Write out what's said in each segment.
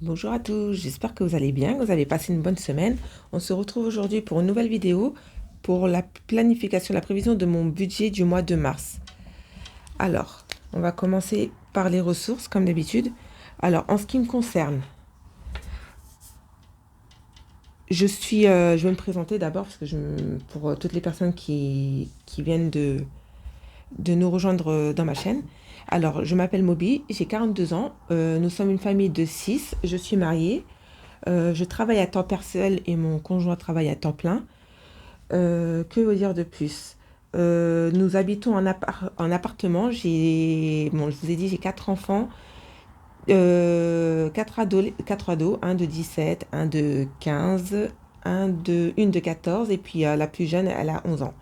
Bonjour à tous, j'espère que vous allez bien, que vous avez passé une bonne semaine. On se retrouve aujourd'hui pour une nouvelle vidéo pour la planification, la prévision de mon budget du mois de mars. Alors, on va commencer par les ressources comme d'habitude. Alors, en ce qui me concerne, je vais me présenter d'abord parce que pour toutes les personnes qui viennent de nous rejoindre dans ma chaîne. Alors, je m'appelle Moby, j'ai 42 ans, nous sommes une famille de 6, je suis mariée. Je travaille à temps partiel et mon conjoint travaille à temps plein. Que vous dire de plus? Nous habitons en appartement. Bon, je vous ai dit, j'ai quatre enfants, quatre ados, un de 17, un de 15, une de 14, et puis la plus jeune, elle a 11 ans.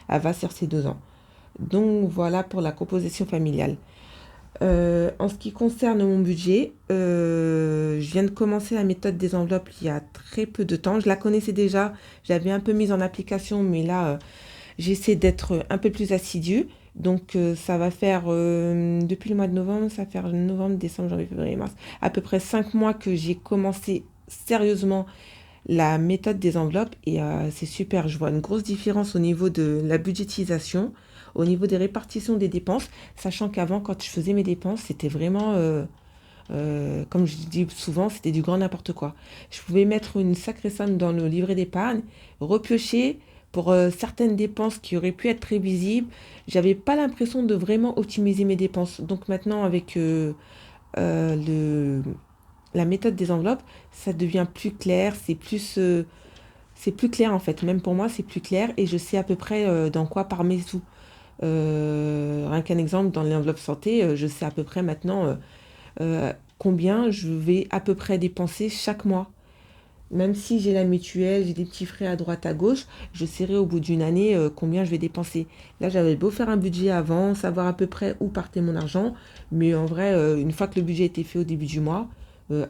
Elle va sur ses 12 ans. Donc voilà pour la composition familiale. En ce qui concerne mon budget, je viens de commencer la méthode des enveloppes il y a très peu de temps. Je la connaissais déjà, j'avais un peu mise en application, mais là, j'essaie d'être un peu plus assidue. Donc, ça va faire, depuis le mois de novembre, ça va faire novembre, décembre, janvier, février, mars, à peu près 5 mois que j'ai commencé sérieusement la méthode des enveloppes et c'est super. Je vois une grosse différence au niveau de la budgétisation, au niveau des répartitions des dépenses, sachant qu'avant, quand je faisais mes dépenses, c'était vraiment, comme je dis souvent, c'était du grand n'importe quoi. Je pouvais mettre une sacrée somme dans le livret d'épargne, repiocher pour certaines dépenses qui auraient pu être prévisibles. J'avais pas l'impression de vraiment optimiser mes dépenses. Donc maintenant, avec la méthode des enveloppes, ça devient plus clair, c'est plus clair en fait. Même pour moi, c'est plus clair et je sais à peu près dans quoi part mes sous. Rien qu'un exemple, dans l'enveloppe santé, je sais à peu près maintenant combien je vais à peu près dépenser chaque mois. Même si j'ai la mutuelle, j'ai des petits frais à droite à gauche, je saurai au bout d'une année combien je vais dépenser. Là, j'avais beau faire un budget avant, savoir à peu près où partait mon argent, mais en vrai, une fois que le budget était fait au début du mois,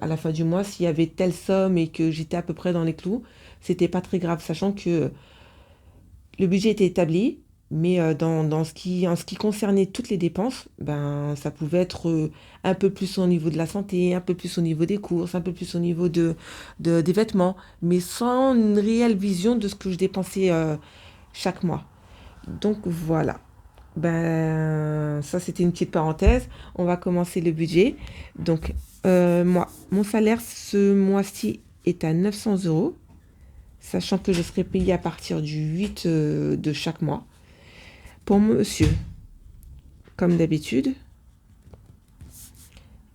à la fin du mois, s'il y avait telle somme et que j'étais à peu près dans les clous, c'était pas très grave, sachant que le budget était établi, mais en ce qui concernait toutes les dépenses, ben, ça pouvait être un peu plus au niveau de la santé, un peu plus au niveau des courses, un peu plus au niveau des vêtements, mais sans une réelle vision de ce que je dépensais chaque mois. Donc voilà. Ben, ça, c'était une petite parenthèse. On va commencer le budget. Donc, moi, mon salaire ce mois-ci est à 900 euros, sachant que je serai payée à partir du 8 de chaque mois. Pour monsieur, comme d'habitude,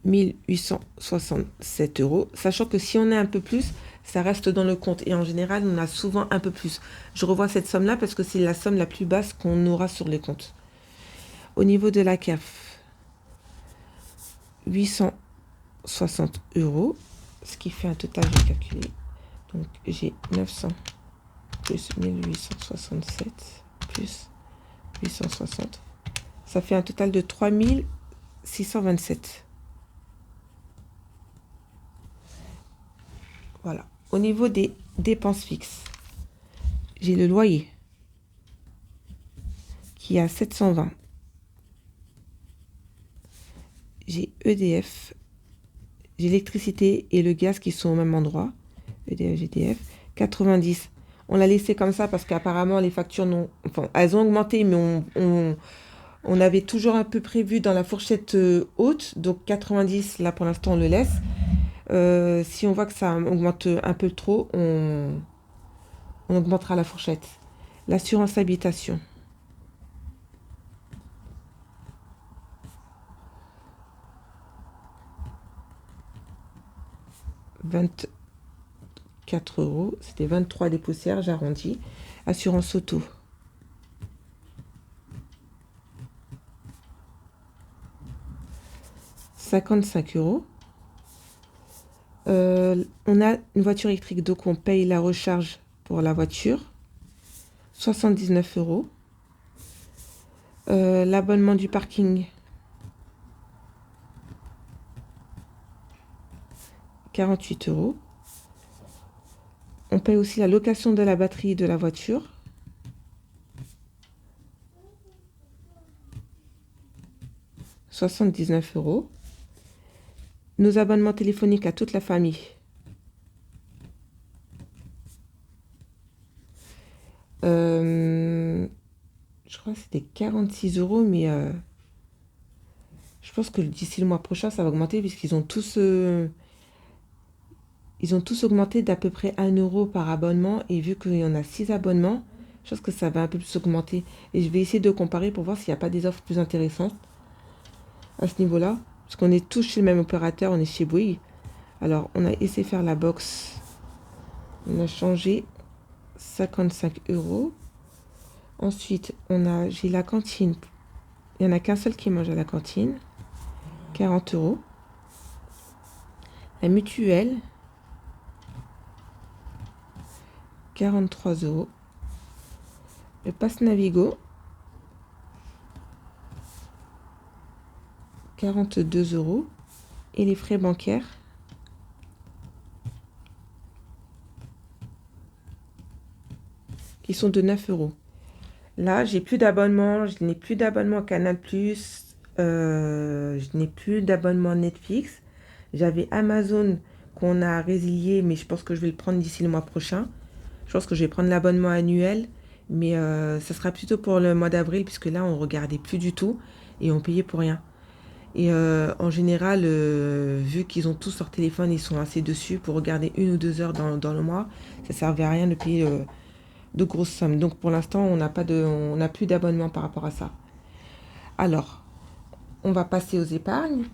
1 867 euros, sachant que si on est un peu plus, ça reste dans le compte. Et en général, on a souvent un peu plus. Je revois cette somme-là parce que c'est la somme la plus basse qu'on aura sur les comptes. Au niveau de la CAF, 860 euros, ce qui fait un total, je vais calculer. Donc j'ai 900 plus 1867 plus 860. Ça fait un total de 3627. Voilà. Au niveau des dépenses fixes, j'ai le loyer qui est à 720. J'ai EDF, j'ai l'électricité et le gaz qui sont au même endroit. EDF, GDF, 90. On l'a laissé comme ça parce qu'apparemment les factures enfin, elles ont augmenté, mais on avait toujours un peu prévu dans la fourchette haute. Donc 90, là pour l'instant on le laisse. Si on voit que ça augmente un peu trop, on augmentera la fourchette. L'assurance habitation, 24 euros. C'était 23 des poussières, j'arrondis. Assurance auto, 55 euros. On a une voiture électrique, donc on paye la recharge pour la voiture, 79 euros. L'abonnement du parking, 48 euros. On paye aussi la location de la batterie de la voiture, 79 euros. Nos abonnements téléphoniques à toute la famille. Je crois que c'était 46 euros, mais je pense que d'ici le mois prochain, ça va augmenter ils ont tous augmenté d'à peu près 1 euro par abonnement. Et vu qu'il y en a 6 abonnements, je pense que ça va un peu plus augmenter. Et je vais essayer de comparer pour voir s'il n'y a pas des offres plus intéressantes à ce niveau-là. Parce qu'on est tous chez le même opérateur, on est chez Bouygues. Alors, on a essayé de faire la box. On a changé 55 euros. Ensuite, j'ai la cantine. Il n'y en a qu'un seul qui mange à la cantine. 40 euros. La mutuelle. 43 euros. Le pass Navigo. 42 euros. Et les frais bancaires. Qui sont de 9 euros. Là, j'ai plus d'abonnement. Je n'ai plus d'abonnement Canal+. Je n'ai plus d'abonnement Netflix. J'avais Amazon qu'on a résilié, mais je pense que je vais le prendre d'ici le mois prochain. Je pense que je vais prendre l'abonnement annuel, mais ça sera plutôt pour le mois d'avril, puisque là, on regardait plus du tout et on payait pour rien. Et en général, vu qu'ils ont tous leur téléphone, ils sont assez dessus pour regarder 1 ou 2 heures dans le mois. Ça servait à rien de payer de grosses sommes. Donc pour l'instant, on n'a plus d'abonnement par rapport à ça. Alors, on va passer aux épargnes.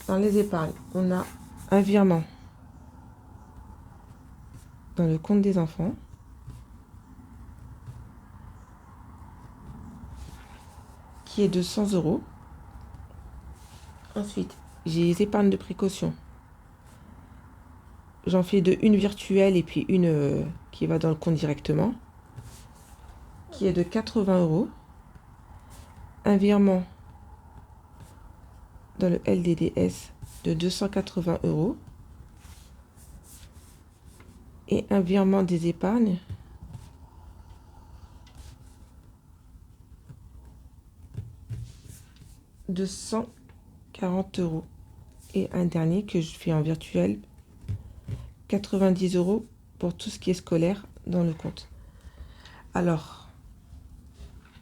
Dans les épargnes, on a un virement dans le compte des enfants qui est de 100 euros. Ensuite, j'ai les épargnes de précaution. J'en fais une virtuelle et puis une qui va dans le compte directement, qui est de 80 euros. Un virement dans le LDDS de 280 euros. Et un virement des épargnes de 140 euros. Et un dernier que je fais en virtuel, 90 euros pour tout ce qui est scolaire dans le compte. Alors,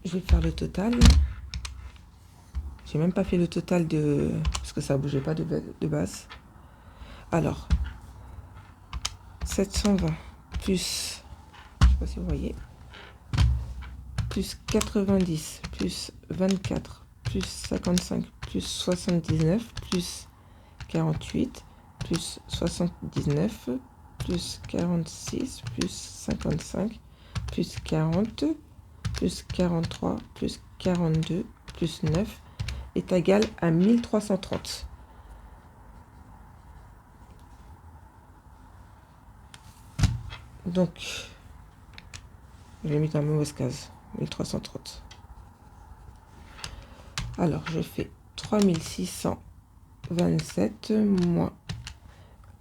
je vais faire le total. J'ai même pas fait le total parce que ça bougeait pas de base. Alors, 720 plus, je sais pas si vous voyez, plus 90, plus 24, plus 55, plus 79, plus 48, plus 79, plus 46, plus 55, plus 40, plus 43, plus 42, plus 9 est égal à 1330. Donc, je l'ai mis dans la mauvaise case, 1330. Alors, je fais 3627 moins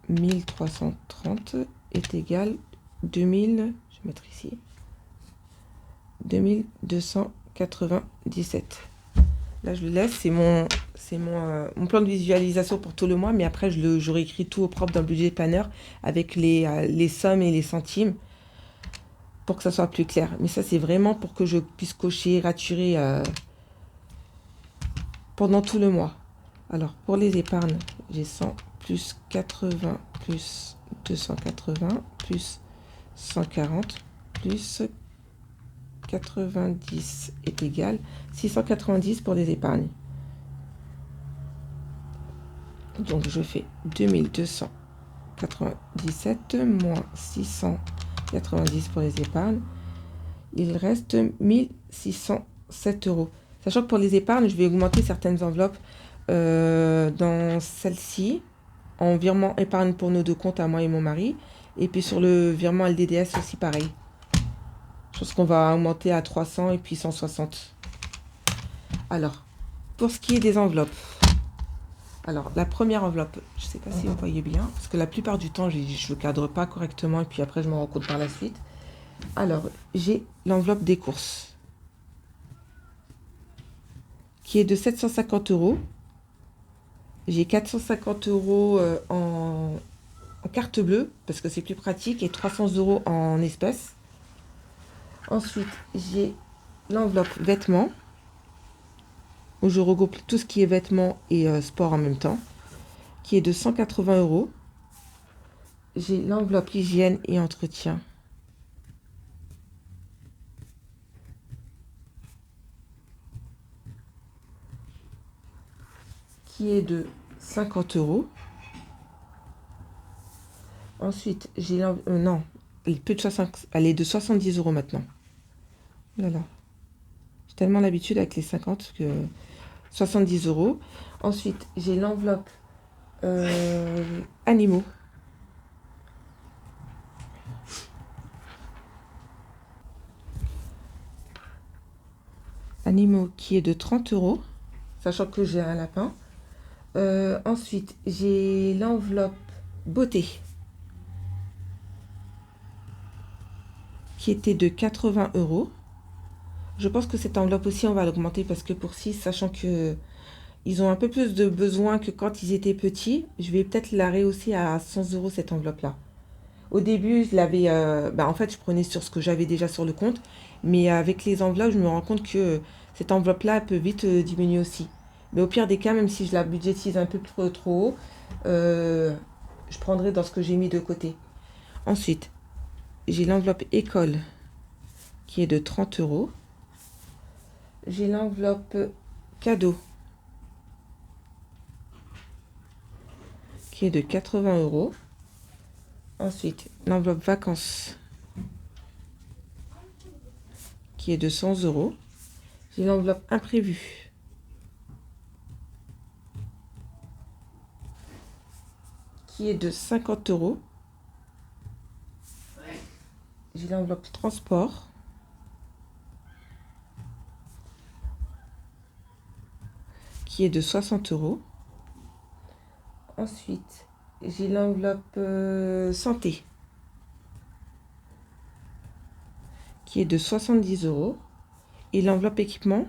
1330 est égal 2000, je vais mettre ici, 2297. Là, je le laisse, c'est mon plan de visualisation pour tout le mois, mais après, j'aurai écrit tout au propre dans le budget planner avec les sommes et les centimes pour que ça soit plus clair. Mais ça, c'est vraiment pour que je puisse cocher, raturer pendant tout le mois. Alors, pour les épargnes, j'ai 100 plus 80 plus 280 plus 140 plus 90 est égal 690 pour les épargnes. Donc je fais 2297 moins 690 pour les épargnes. Il reste 1607 euros. Sachant que pour les épargnes, je vais augmenter certaines enveloppes dans celle-ci, en virement épargne pour nos deux comptes à moi et mon mari. Et puis sur le virement LDDS aussi pareil. Je pense qu'on va augmenter à 300 et puis 160. Alors, pour ce qui est des enveloppes. Alors, la première enveloppe, je ne sais pas si vous voyez bien, parce que la plupart du temps, je ne le cadre pas correctement et puis après, je m'en rends compte par la suite. Alors, j'ai l'enveloppe des courses qui est de 750 euros. J'ai 450 euros en carte bleue, parce que c'est plus pratique, et 300 euros en espèces. Ensuite, j'ai l'enveloppe vêtements, où je regroupe tout ce qui est vêtements et sport en même temps, qui est de 180 euros. J'ai l'enveloppe hygiène et entretien, qui est de 50 euros. Ensuite, j'ai non, elle est de 70 euros maintenant. Voilà. J'ai tellement l'habitude avec les 50 que 70 euros. Ensuite, j'ai l'enveloppe animaux. Animaux qui est de 30 euros, sachant que j'ai un lapin. Ensuite, j'ai l'enveloppe beauté qui était de 80 euros. Je pense que cette enveloppe aussi, on va l'augmenter parce que pour 6, sachant que ils ont un peu plus de besoins que quand ils étaient petits, je vais peut-être la rehausser à 100 euros cette enveloppe-là. Au début, je l'avais, en fait, je prenais sur ce que j'avais déjà sur le compte, mais avec les enveloppes, je me rends compte que cette enveloppe-là peut vite diminuer aussi. Mais au pire des cas, même si je la budgétise un peu trop haut, je prendrai dans ce que j'ai mis de côté. Ensuite, j'ai l'enveloppe école qui est de 30 euros. J'ai l'enveloppe cadeau qui est de 80 euros. Ensuite, l'enveloppe vacances qui est de 100 euros. J'ai l'enveloppe imprévue qui est de 50 euros. J'ai l'enveloppe transport qui est de 60 euros. Ensuite, j'ai l'enveloppe santé qui est de 70 euros. Et l'enveloppe équipement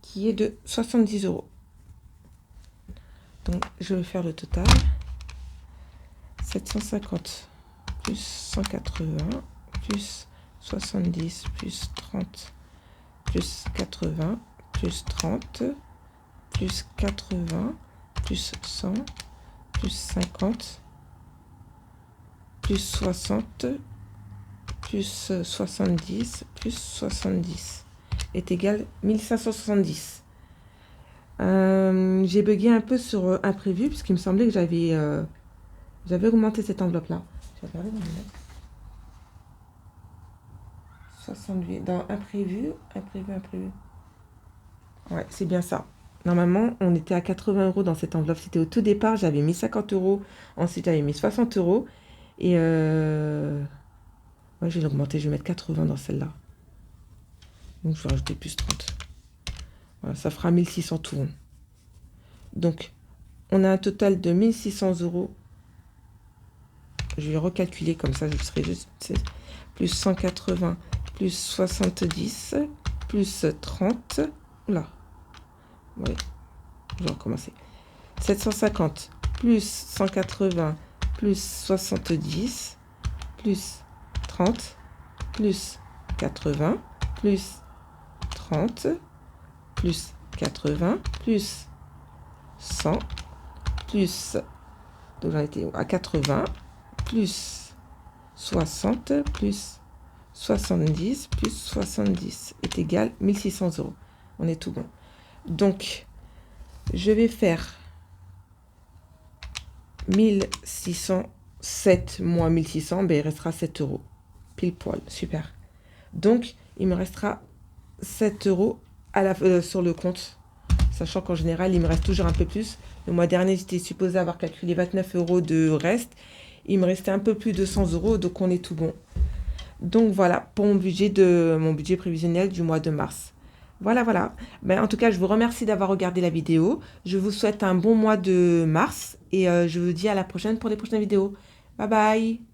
qui est de 70 euros. Donc, je vais faire le total. 750 plus 180 plus 70 plus 30 plus 80 plus 30 plus 80 plus 100 plus 50 plus 60 plus 70 plus 70 est égal 1570. J'ai bugué un peu sur imprévu puisqu'il me semblait que j'avais augmenté cette enveloppe là. Je vais regarder dans mes notes. 68 dans imprévu. Ouais, c'est bien ça. Normalement, on était à 80 euros dans cette enveloppe. C'était au tout départ, j'avais mis 50 euros. Ensuite, j'avais mis 60 euros. Et ouais, je vais l'augmenter. Je vais mettre 80 dans celle-là. Donc, je vais rajouter plus 30. Voilà, ça fera 1600 tout rond. Donc, on a un total de 1600 euros. Je vais recalculer comme ça, je serai juste plus 180, plus 70, plus 30. Là. Oui, je vais recommencer. 750 plus 180 plus 70 plus 30 plus 80 plus 30 plus 80 plus 100 plus, donc j'en étais à 80 plus 60 plus 70 plus 70 est égal 1600 euros. On est tout bon. Donc, je vais faire 1607 moins 1600, ben il restera 7 euros. Pile poil, super. Donc, il me restera 7 euros sur le compte. Sachant qu'en général, il me reste toujours un peu plus. Le mois dernier, j'étais supposée avoir calculé 29 euros de reste. Il me restait un peu plus de 100 euros, donc on est tout bon. Donc voilà, pour mon budget prévisionnel du mois de mars. Voilà. Ben, en tout cas, je vous remercie d'avoir regardé la vidéo. Je vous souhaite un bon mois de mars et je vous dis à la prochaine pour les prochaines vidéos. Bye bye.